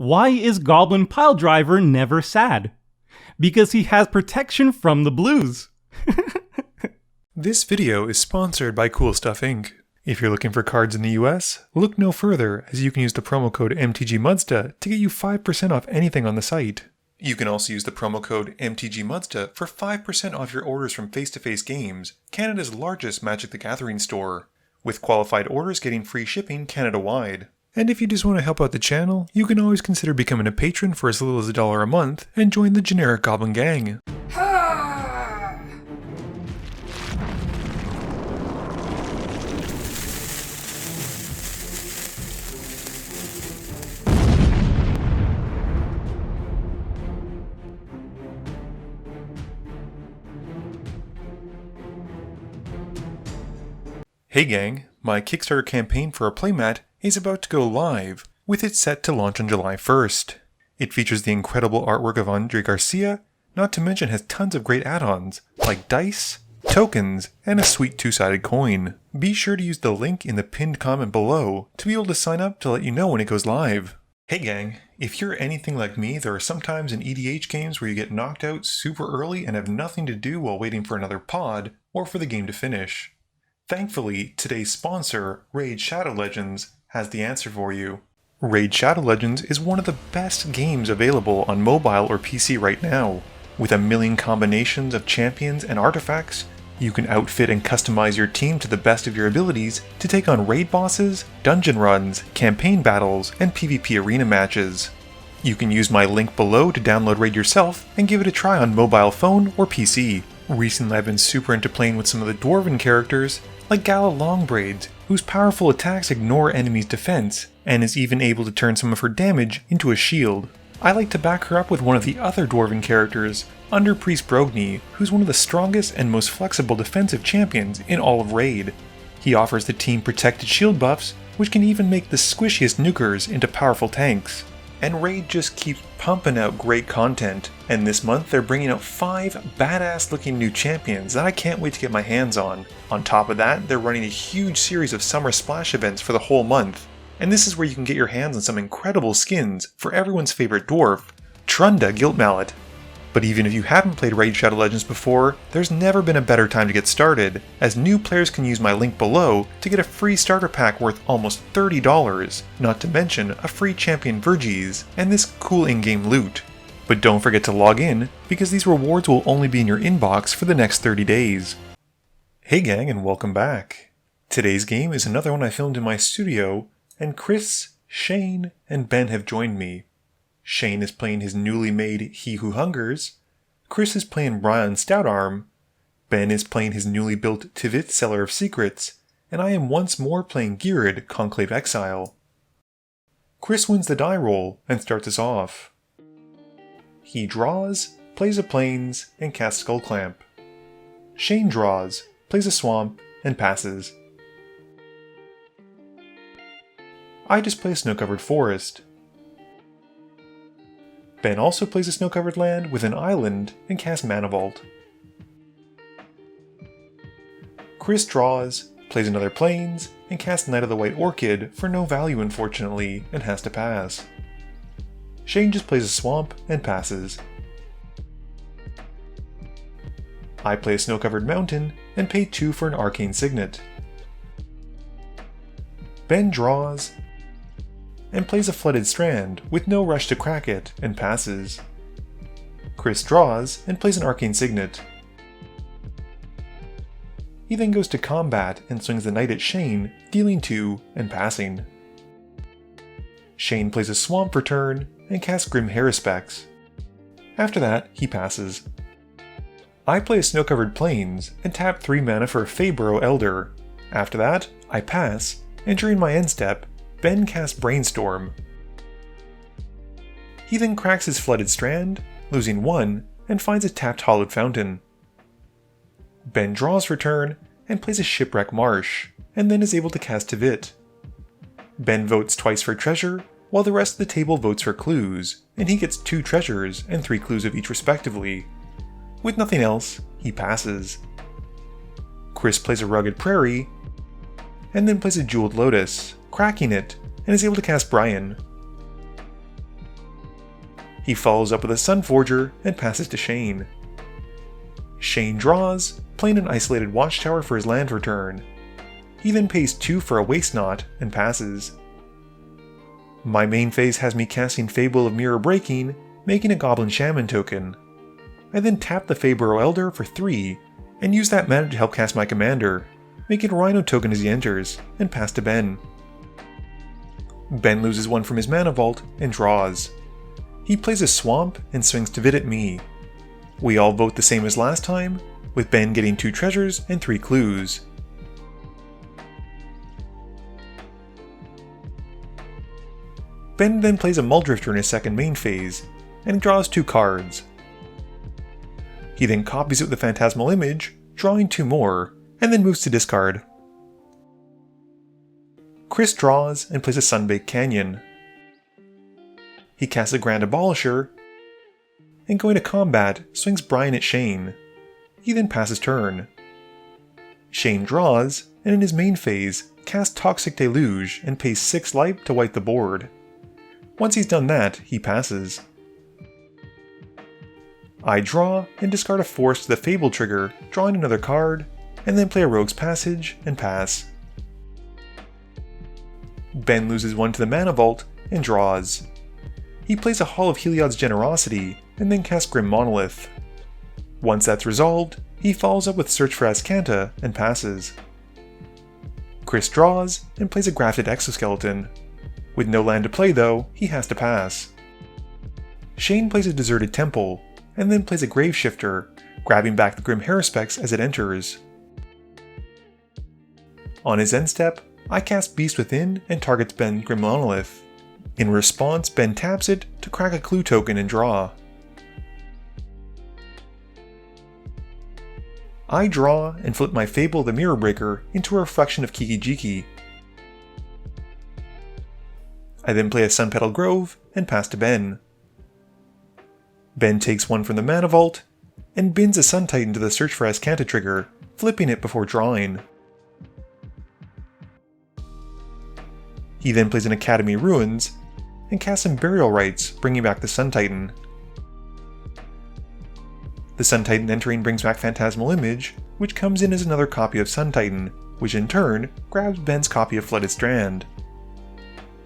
Why is Goblin Piledriver never sad? Because he has protection from the blues. This video is sponsored by Cool Stuff Inc. If you're looking for cards in the US, look no further as you can use the promo code MTGMudsta to get you 5% off anything on the site. You can also use the promo code MTGMudsta for 5% off your orders from Face to Face Games, Canada's largest Magic the Gathering store, with qualified orders getting free shipping Canada-wide. And if you just want to help out the channel, you can always consider becoming a patron for as little as $1 a month and join the generic Goblin Gang. Hey gang, my Kickstarter campaign for a playmat is about to go live, with it set to launch on July 1st. It features the incredible artwork of Andre Garcia, not to mention has tons of great add-ons, like dice, tokens, and a sweet two-sided coin. Be sure to use the link in the pinned comment below to be able to sign up to let you know when it goes live. Hey gang, if you're anything like me, there are sometimes in EDH games where you get knocked out super early and have nothing to do while waiting for another pod, or for the game to finish. Thankfully, today's sponsor, Raid Shadow Legends, has the answer for you. Raid Shadow Legends is one of the best games available on mobile or PC right now. With a million combinations of champions and artifacts, you can outfit and customize your team to the best of your abilities to take on raid bosses, dungeon runs, campaign battles, and PvP arena matches. You can use my link below to download Raid yourself and give it a try on mobile phone or PC. Recently I've been super into playing with some of the dwarven characters, like Gala Longbraids, whose powerful attacks ignore enemies' defense, and is even able to turn some of her damage into a shield. I like to back her up with one of the other dwarven characters, Under Priest Brogni, who's one of the strongest and most flexible defensive champions in all of Raid. He offers the team protected shield buffs, which can even make the squishiest nukers into powerful tanks. And Raid just keeps pumping out great content, and this month they're bringing out 5 badass looking new champions that I can't wait to get my hands on. On top of that, they're running a huge series of summer splash events for the whole month, and this is where you can get your hands on some incredible skins for everyone's favorite dwarf, Trunda Gilt Mallet. But even if you haven't played Raid Shadow Legends before, there's never been a better time to get started, as new players can use my link below to get a free starter pack worth almost $30, not to mention a free champion Virgis, and this cool in-game loot. But don't forget to log in, because these rewards will only be in your inbox for the next 30 days. Hey gang, and welcome back. Today's game is another one I filmed in my studio, and Chris, Shane, and Ben have joined me. Shane is playing his newly made He Who Hungers, Chris is playing Brion Stoutarm, Ben is playing his newly built Tivit Seller of Secrets, and I am once more playing Ghired Conclave Exile. Chris wins the die roll and starts us off. He draws, plays a Plains, and casts Skullclamp. Shane draws, plays a Swamp, and passes. I just play a Snow-Covered Forest. Ben also plays a snow-covered land with an island and casts Mana Vault. Chris draws, plays another Plains, and casts Knight of the White Orchid for no value unfortunately, and has to pass. Shane just plays a Swamp and passes. I play a Snow-Covered Mountain and pay 2 for an Arcane Signet. Ben draws, and plays a Flooded Strand with no rush to crack it, and passes. Chris draws and plays an Arcane Signet. He then goes to combat and swings the Knight at Shane, dealing 2 and passing. Shane plays a Swamp for turn and casts Grim Haruspex. After that, he passes. I play a Snow-Covered Plains and tap 3 mana for a Feyburrow Elder. After that, I pass, and during my end step, Ben casts Brainstorm. He then cracks his Flooded Strand, losing 1, and finds a tapped Hollowed Fountain. Ben draws for turn and plays a Shipwreck Marsh, and then is able to cast Tivit. Ben votes twice for treasure, while the rest of the table votes for clues, and he gets 2 treasures and 3 clues of each respectively. With nothing else, he passes. Chris plays a Rugged Prairie, and then plays a Jeweled Lotus, cracking it, and is able to cast Brion. He follows up with a Sun Forger and passes to Shane. Shane draws, playing an isolated watchtower for his land for turn. He then pays 2 for a Waste Knot and passes. My main phase has me casting Fable of Mirror Breaking, making a Goblin Shaman token. I then tap the Fabro Elder for 3, and use that mana to help cast my commander, making a Rhino token as he enters, and pass to Ben. Ben loses 1 from his mana vault and draws. He plays a Swamp and swings Tivit at me. We all vote the same as last time, with Ben getting 2 treasures and 3 clues. Ben then plays a Muldrifter in his second main phase, and draws 2 cards. He then copies it with the Phantasmal Image, drawing 2 more, and then moves to discard. Chris draws and plays a Sunbaked Canyon. He casts a Grand Abolisher, and going to combat, swings Brion at Shane. He then passes turn. Shane draws, and in his main phase, casts Toxic Deluge and pays 6 life to wipe the board. Once he's done that, he passes. I draw and discard a Force to the Fable trigger, drawing another card, and then play a Rogue's Passage and pass. Ben loses 1 to the Mana Vault and draws. He plays a Hall of Heliod's Generosity and then casts Grim Monolith. Once that's resolved, he follows up with Search for Azcanta and passes. Chris draws and plays a Grafted Exoskeleton. With no land to play though, he has to pass. Shane plays a Deserted Temple, and then plays a Graveshifter, grabbing back the Grim Haruspex as it enters. On his end step, I cast Beast Within and targets Ben's Grim Monolith. In response, Ben taps it to crack a Clue token and draw. I draw and flip my Fable the Mirror Breaker into a reflection of Kiki-Jiki. I then play a Sunpetal Grove and pass to Ben. Ben takes 1 from the Mana Vault, and bins a Sun Titan to the Search for Azcanta trigger, flipping it before drawing. He then plays an Academy Ruins, and casts some Burial Rites, bringing back the Sun Titan. The Sun Titan entering brings back Phantasmal Image, which comes in as another copy of Sun Titan, which in turn grabs Ben's copy of Flooded Strand.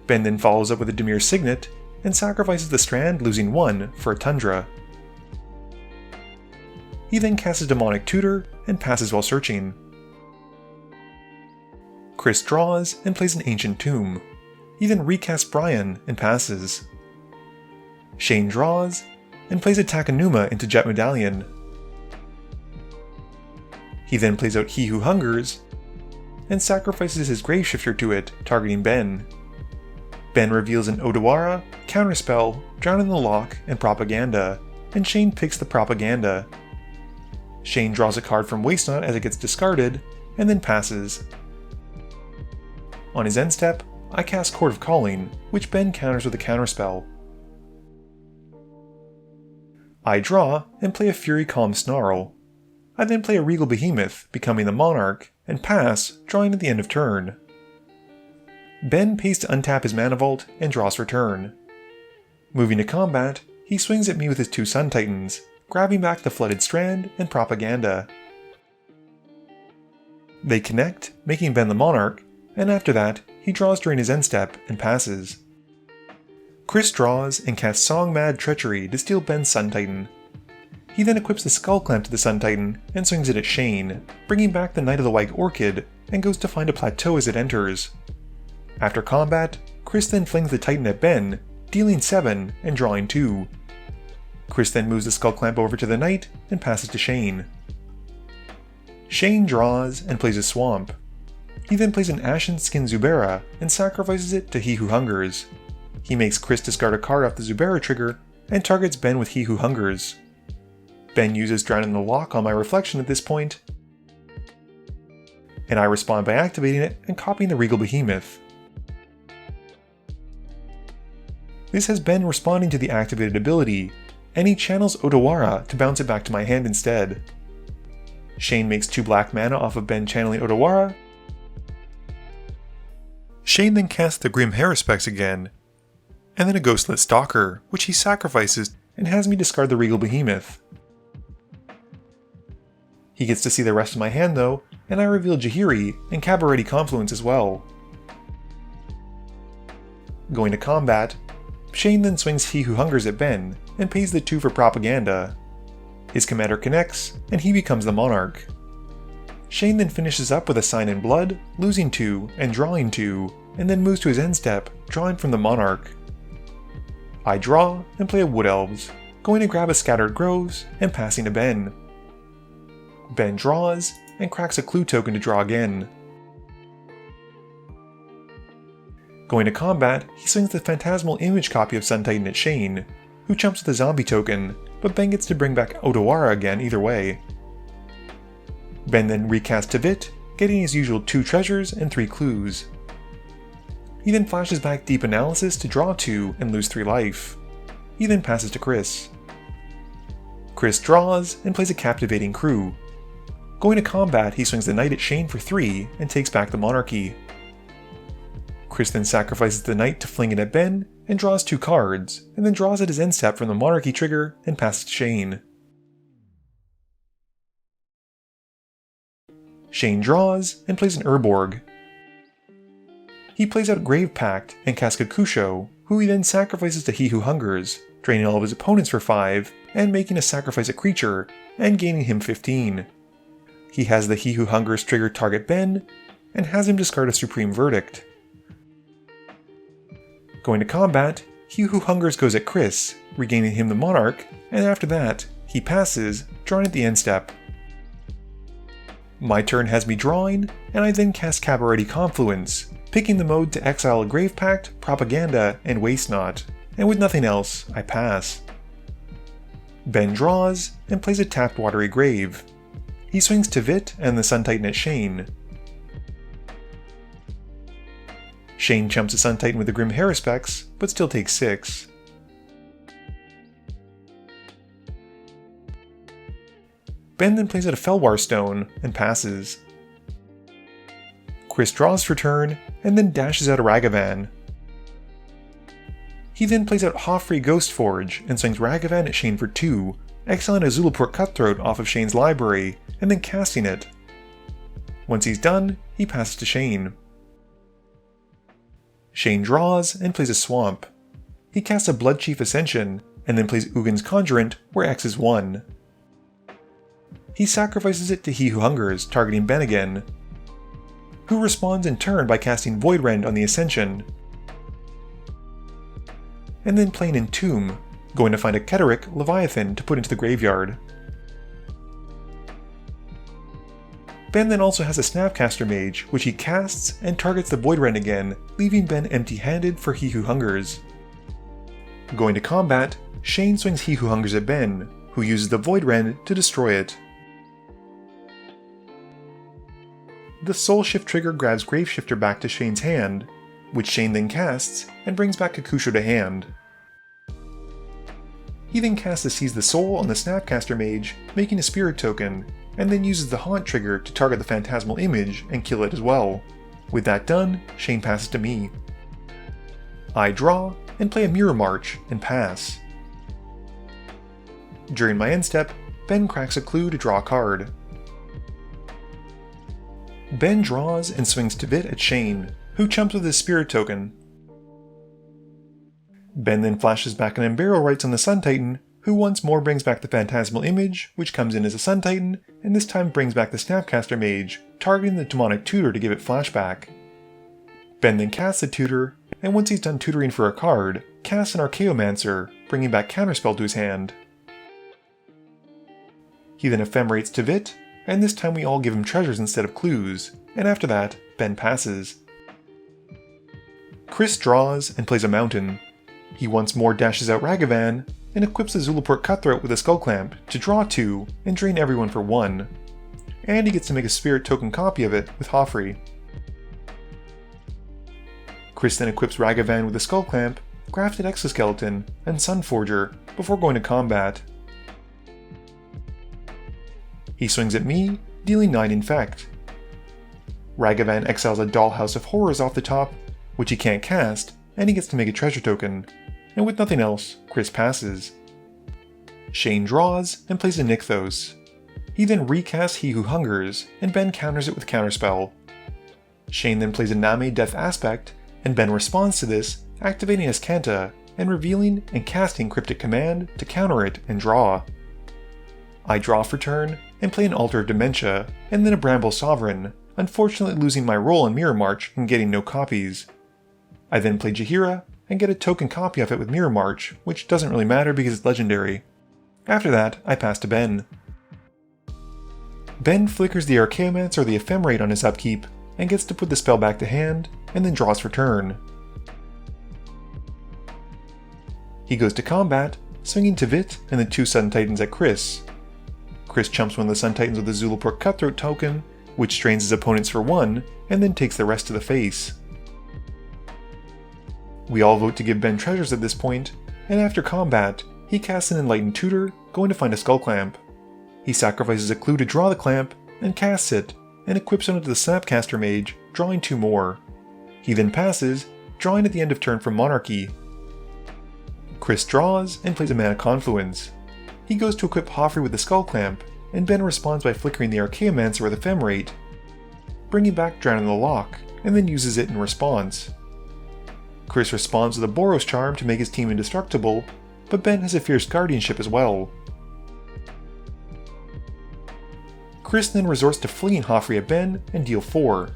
Ben then follows up with a Dimir Signet, and sacrifices the Strand, losing 1 for a Tundra. He then casts a Demonic Tutor and passes while searching. Chris draws and plays an Ancient Tomb. He then recasts Brion and passes. Shane draws and plays a Takenuma into Jet Medallion. He then plays out He Who Hungers and sacrifices his Graveshifter to it, targeting Ben. Ben reveals an Odawara, Counterspell, Drown in the Loch, and Propaganda, and Shane picks the Propaganda. Shane draws a card from Waste Knot as it gets discarded, and then passes. On his end step, I cast Court of Calling, which Ben counters with a Counterspell. I draw and play a Fury Calm Snarl. I then play a Regal Behemoth, becoming the Monarch, and pass, drawing at the end of turn. Ben pays to untap his Mana Vault and draws for turn. Moving to combat, he swings at me with his 2 Sun Titans, grabbing back the Flooded Strand and Propaganda. They connect, making Ben the Monarch, and after that, he draws during his end step and passes. Chris draws and casts Song Mad Treachery to steal Ben's Sun Titan. He then equips the Skull Clamp to the Sun Titan and swings it at Shane, bringing back the Knight of the White Orchid, and goes to find a plateau as it enters. After combat, Chris then flings the Titan at Ben, dealing 7 and drawing 2. Chris then moves the Skull Clamp over to the Knight and passes to Shane. Shane draws and plays a Swamp. He then plays an Ashen Skin Zubera and sacrifices it to He Who Hungers. He makes Chris discard a card off the Zubera trigger and targets Ben with He Who Hungers. Ben uses Drown in the Loch on my reflection at this point, and I respond by activating it and copying the Regal Behemoth. This has Ben responding to the activated ability, and he channels Odawara to bounce it back to my hand instead. Shane makes 2 black mana off of Ben channeling Odawara. Shane then casts the Grim Haruspex again, and then a Ghostlit Stalker, which he sacrifices and has me discard the Regal Behemoth. He gets to see the rest of my hand though, and I reveal Ghired and Cabaret Confluence as well. Going to combat, Shane then swings He Who Hungers at Ben, and pays the 2 for propaganda. His commander connects, and he becomes the Monarch. Shane then finishes up with a Sign in Blood, losing 2 and drawing 2, and then moves to his end step, drawing from the Monarch. I draw and play a Wood Elves, going to grab a Scattered Groves and passing to Ben. Ben draws and cracks a Clue token to draw again. Going to combat, he swings the Phantasmal Image copy of Sun Titan at Shane, who chumps with a Zombie token, but Ben gets to bring back Otawara again either way. Ben then recasts Tivit, getting his usual 2 treasures and 3 clues. He then flashes back Deep Analysis to draw 2 and lose 3 life. He then passes to Chris. Chris draws and plays a Captivating Crew. Going to combat, he swings the Knight at Shane for 3 and takes back the Monarchy. Chris then sacrifices the Knight to fling it at Ben and draws 2 cards, and then draws at his end step from the Monarchy trigger and passes to Shane. Shane draws and plays an Urborg. He plays out Grave Pact and casts Kakusho, who he then sacrifices to He Who Hungers, draining all of his opponents for 5, and making a sacrifice a creature, and gaining him 15. He has the He Who Hungers trigger target Ben, and has him discard a Supreme Verdict. Going to combat, He Who Hungers goes at Chris, regaining him the Monarch, and after that, he passes, drawing at the end step. My turn has me drawing, and I then cast Cabaret Confluence, picking the mode to exile a Grave Pact, Propaganda, and Waste Not, and with nothing else, I pass. Ben draws, and plays a tapped Watery Grave. He swings Tivit and the Sun Titan at Shane. Shane chumps the Sun Titan with the Grim Haruspex, but still takes 6. Ben then plays out a Felwar Stone and passes. Chris draws for turn, and then dashes out a Ragavan. He then plays out Hoffrey Ghostforge and swings Ragavan at Shane for 2, exiling a Zulaport Cutthroat off of Shane's library, and then casting it. Once he's done, he passes to Shane. Shane draws and plays a Swamp. He casts a Bloodchief Ascension, and then plays Ugin's Conjurant, where X is 1. He sacrifices it to He Who Hungers, targeting Ben again, who responds in turn by casting Voidrend on the Ascension, and then playing Entomb, going to find a Keteric Leviathan to put into the graveyard. Ben then also has a Snapcaster Mage, which he casts and targets the Voidrend again, leaving Ben empty-handed for He Who Hungers. Going to combat, Shane swings He Who Hungers at Ben, who uses the Voidrend to destroy it. The Soul Shift trigger grabs Graveshifter back to Shane's hand, which Shane then casts and brings back Kakusho to hand. He then casts to Seize the Soul on the Snapcaster Mage, making a Spirit token, and then uses the Haunt trigger to target the Phantasmal Image and kill it as well. With that done, Shane passes to me. I draw and play a Mirror March and pass. During my end step, Ben cracks a clue to draw a card. Ben draws and swings Tivit at Shane, who chumps with his Spirit token. Ben then flashes back an Unburial Rites on the Sun Titan, who once more brings back the Phantasmal Image, which comes in as a Sun Titan, and this time brings back the Snapcaster Mage, targeting the Demonic Tutor to give it flashback. Ben then casts the Tutor, and once he's done tutoring for a card, casts an Archaeomancer, bringing back Counterspell to his hand. He then ephemerates Tivit, and this time we all give him treasures instead of clues, and after that, Ben passes. Chris draws and plays a Mountain. He once more dashes out Ragavan, and equips the Zulaport Cutthroat with a Skull Clamp to draw 2 and drain everyone for 1. And he gets to make a Spirit token copy of it with Hoffrey. Chris then equips Ragavan with a Skull Clamp, Grafted Exoskeleton, and Sunforger before going to combat. He swings at me, dealing 9 Infect. Ragavan exiles a Dollhouse of Horrors off the top, which he can't cast, and he gets to make a treasure token. and with nothing else, Chris passes. Shane draws and plays a Nykthos. He then recasts He Who Hungers, and Ben counters it with Counterspell. Shane then plays a Name Death Aspect, and Ben responds to this, activating his Kanta, and revealing and casting Cryptic Command to counter it and draw. I draw for turn, and play an Altar of Dementia, and then a Bramble Sovereign, unfortunately losing my role in Mirror March and getting no copies. I then play Jaheira, and get a token copy of it with Mirror March, which doesn't really matter because it's legendary. After that, I pass to Ben. Ben flickers the Archaeomance or the Ephemerate on his upkeep, and gets to put the spell back to hand, and then draws for turn. He goes to combat, swinging Tivit and the 2 Sun Titans at Chris. Chris chumps one of the Sun Titans with a Zulaport Cutthroat token, which strains his opponents for 1, and then takes the rest to the face. We all vote to give Ben treasures at this point, and after combat, he casts an Enlightened Tutor, going to find a Skull Clamp. He sacrifices a clue to draw the clamp, and casts it, and equips onto the Snapcaster Mage, drawing 2 more. He then passes, drawing at the end of turn from Monarchy. Chris draws and plays a Mana Confluence. He goes to equip Hoffrey with the Skull Clamp, and Ben responds by flickering the Archaeomancer with Ephemerate, bringing back Drown in the Loch, and then uses it in response. Chris responds with a Boros Charm to make his team indestructible, but Ben has a Fierce Guardianship as well. Chris then resorts to fleeing Hoffrey at Ben and deal 4.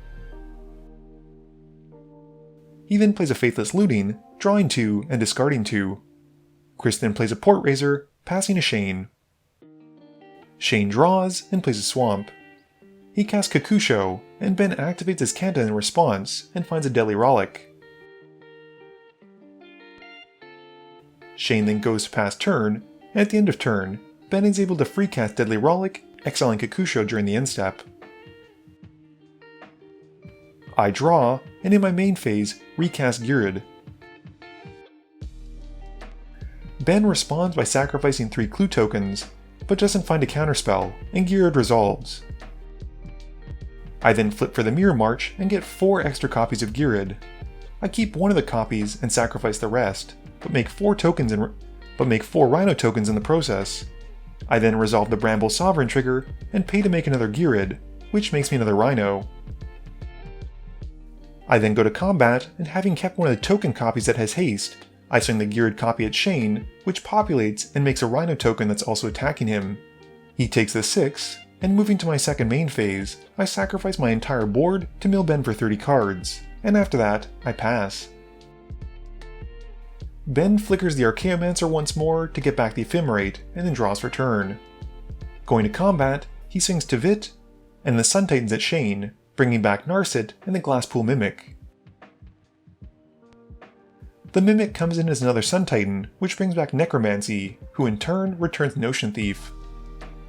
He then plays a Faithless Looting, drawing 2 and discarding 2. Chris then plays a Port Razor, passing to Shane. Shane draws and plays a Swamp. He casts Kakusho, and Ben activates his Kanta in response and finds a Deadly Rollick. Shane then goes to pass turn, and at the end of turn, Ben is able to free cast Deadly Rollick, exiling Kakusho during the end step. I draw, and in my main phase, recast Ghired. Ben responds by sacrificing 3 clue tokens, but doesn't find a counterspell, and Ghired resolves. I then flip for the Mirror March and get 4 extra copies of Ghired. I keep one of the copies and sacrifice the rest, but make 4 Rhino tokens in the process. I then resolve the Bramble Sovereign trigger and pay to make another Ghired, which makes me another Rhino. I then go to combat, and having kept one of the token copies that has haste, I swing the Ghired copy at Shane, which populates and makes a Rhino token that's also attacking him. He takes the 6, and moving to my second main phase, I sacrifice my entire board to mill Ben for 30 cards, and after that, I pass. Ben flickers the Archaeomancer once more to get back the Ephemerate, and then draws for turn. Going to combat, he swings Tivit and the Sun Titans at Shane, bringing back Narset and the Glasspool Mimic. The Mimic comes in as another Sun Titan, which brings back Necromancy, who in turn returns Notion Thief.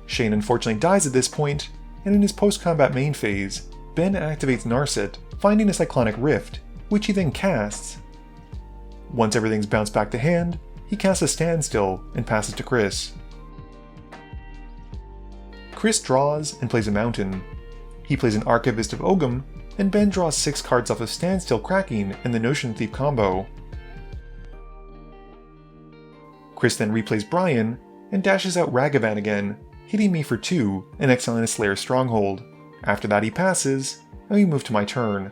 Shane unfortunately dies at this point, and in his post-combat main phase, Ben activates Narset, finding a Cyclonic Rift, which he then casts. Once everything's bounced back to hand, he casts a Standstill and passes to Chris. Chris draws and plays a Mountain. He plays an Archivist of Ogum, and Ben draws 6 cards off of Standstill Cracking and the Notion Thief combo. Chris then replays Brion, and dashes out Ragavan again, hitting me for 2 and exiling a Slayer's Stronghold. After that he passes, and we move to my turn.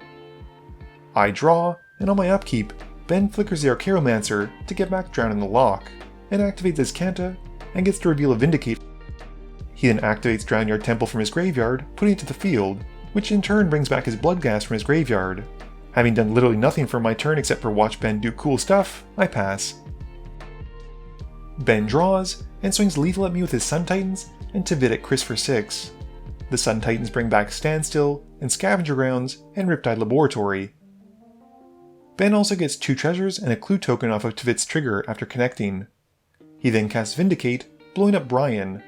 I draw, and on my upkeep, Ben flickers the Archaeomancer to get back Drown in the Loch, and activates his Kanta, and gets to reveal a Vindicate. He then activates Drownyard Temple from his graveyard, putting it to the field, which in turn brings back his Bloodghast from his graveyard. Having done literally nothing for my turn except for watch Ben do cool stuff, I pass. Ben draws, and swings Lethal at me with his Sun Titans, and Tivit at Chris for 6. The Sun Titans bring back Standstill, and Scavenger Grounds, and Riptide Laboratory. Ben also gets 2 treasures and a clue token off of Tivit's trigger after connecting. He then casts Vindicate, blowing up Brion.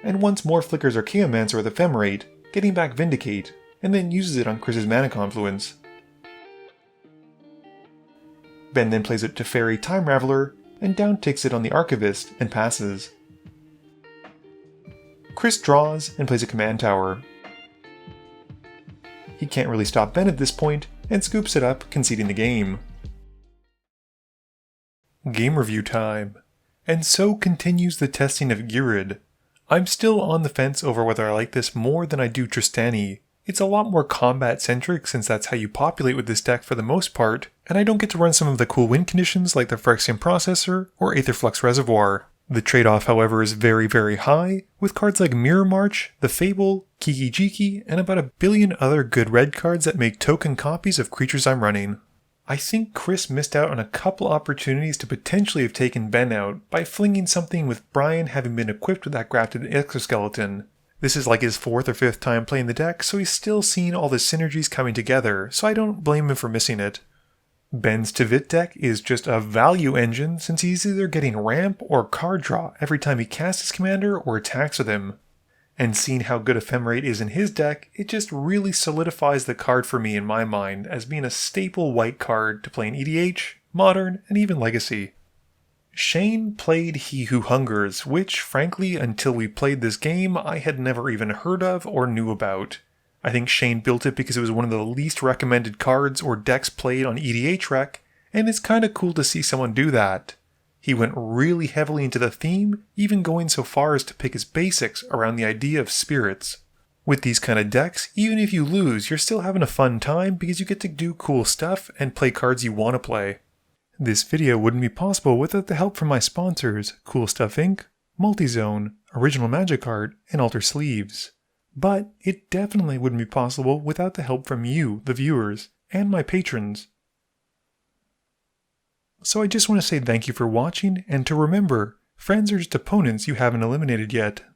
And once more flickers Archaeomancer with Ephemerate, getting back Vindicate, and then uses it on Chris's Mana Confluence. Ben then plays it to Fairy Time Raveler, and down-ticks it on the Archivist and passes. Chris draws and plays a Command Tower. He can't really stop Ben at this point, and scoops it up, conceding the game. Game review time. And so continues the testing of Ghired. I'm still on the fence over whether I like this more than I do Tristani. It's a lot more combat centric since that's how you populate with this deck for the most part, and I don't get to run some of the cool win conditions like the Phyrexian Processor or Aetherflux Reservoir. The trade-off, however, is very, very high, with cards like Mirror March, The Fable, Kiki Jiki, and about a billion other good red cards that make token copies of creatures I'm running. I think Chris missed out on a couple opportunities to potentially have taken Ben out by flinging something with Brion having been equipped with that grafted exoskeleton. This is like his 4th or 5th time playing the deck, so he's still seeing all the synergies coming together, so I don't blame him for missing it. Ben's Tivit deck is just a value engine since he's either getting ramp or card draw every time he casts his commander or attacks with him. And seeing how good Ephemerate is in his deck, it just really solidifies the card for me in my mind as being a staple white card to play in EDH, Modern, and even Legacy. Shane played He Who Hungers, which, frankly, until we played this game, I had never even heard of or knew about. I think Shane built it because it was one of the least recommended cards or decks played on EDH Rec, and it's kinda cool to see someone do that. He went really heavily into the theme, even going so far as to pick his basics around the idea of spirits. With these kind of decks, even if you lose, you're still having a fun time because you get to do cool stuff and play cards you want to play. This video wouldn't be possible without the help from my sponsors, Cool Stuff Inc., Multizone, Original Magic Art, and Alter Sleeves. But it definitely wouldn't be possible without the help from you, the viewers, and my patrons. So I just want to say thank you for watching, and to remember, friends are just opponents you haven't eliminated yet.